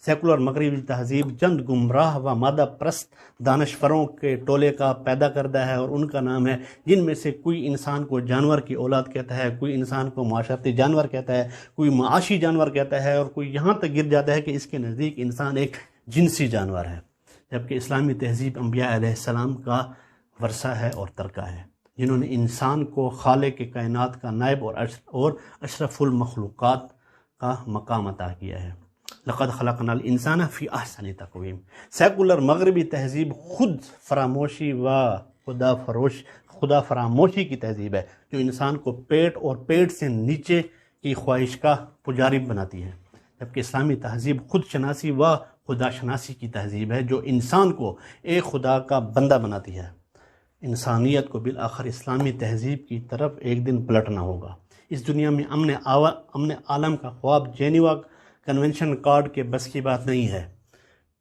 Secular مغربی تہذیب چند گمراہ و مادہ پرست دانشوروں کے ٹولے کا پیدا کردہ ہے، اور ان کا نام ہے جن میں سے کوئی انسان کو جانور کی اولاد کہتا ہے، کوئی انسان کو معاشرتی جانور کہتا ہے، کوئی معاشی جانور کہتا ہے، اور کوئی یہاں تک گر جاتا ہے کہ اس کے نزدیک انسان ایک جنسی جانور ہے، جبکہ اسلامی تہذیب انبیاء علیہ السلام کا ورثہ ہے اور ترکہ ہے، جنہوں نے انسان کو خالق کے کائنات کا نائب اور اشرف المخلوقات کا مقام عطا کیا ہے۔ لقد خلقنا الانسان فی احسن تقویم۔ سیکولر مغربی تہذیب خود فراموشی و خدا فراموشی کی تہذیب ہے، جو انسان کو پیٹ اور پیٹ سے نیچے کی خواہش کا پجاری بناتی ہے، جبکہ اسلامی تہذیب خود شناسی و خدا شناسی کی تہذیب ہے، جو انسان کو ایک خدا کا بندہ بناتی ہے۔ انسانیت کو بالآخر اسلامی تہذیب کی طرف ایک دن پلٹنا ہوگا۔ اس دنیا میں امن عالم کا خواب جینیوا کنونشن کارڈ کے بس کی بات نہیں ہے۔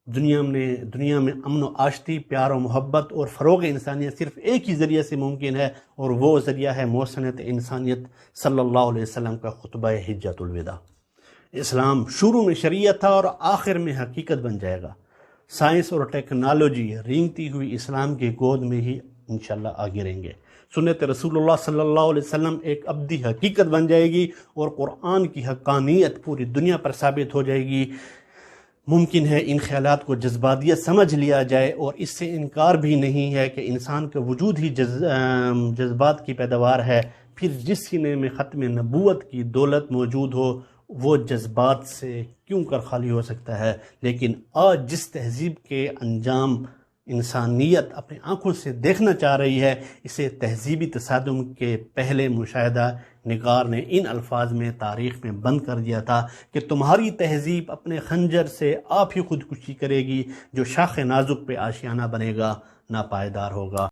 دنیا میں امن و آشتی، پیار و محبت اور فروغ انسانیت صرف ایک ہی ذریعے سے ممکن ہے، اور وہ ذریعہ ہے محسنت انسانیت صلی اللہ علیہ وسلم کا خطبہ حجۃ الوداع۔ اسلام شروع میں شریعت تھا اور آخر میں حقیقت بن جائے گا۔ سائنس اور ٹیکنالوجی رینگتی ہوئی اسلام کی گود میں ہی انشاءاللہ آگے رہیں گے۔ سنت رسول اللہ صلی اللہ علیہ وسلم ایک ابدی حقیقت بن جائے گی، اور قرآن کی حقانیت پوری دنیا پر ثابت ہو جائے گی۔ ممکن ہے ان خیالات کو جذباتیت سمجھ لیا جائے، اور اس سے انکار بھی نہیں ہے کہ انسان کا وجود ہی جذبات کی پیداوار ہے۔ پھر جس سینے میں ختم نبوت کی دولت موجود ہو، وہ جذبات سے کیوں کر خالی ہو سکتا ہے؟ لیکن آج جس تہذیب کے انجام انسانیت اپنی آنکھوں سے دیکھنا چاہ رہی ہے، اسے تہذیبی تصادم کے پہلے مشاہدہ نگار نے ان الفاظ میں تاریخ میں بند کر دیا تھا کہ تمہاری تہذیب اپنے خنجر سے آپ ہی خودکشی کرے گی، جو شاخ نازک پہ آشیانہ بنے گا، ناپائیدار ہوگا۔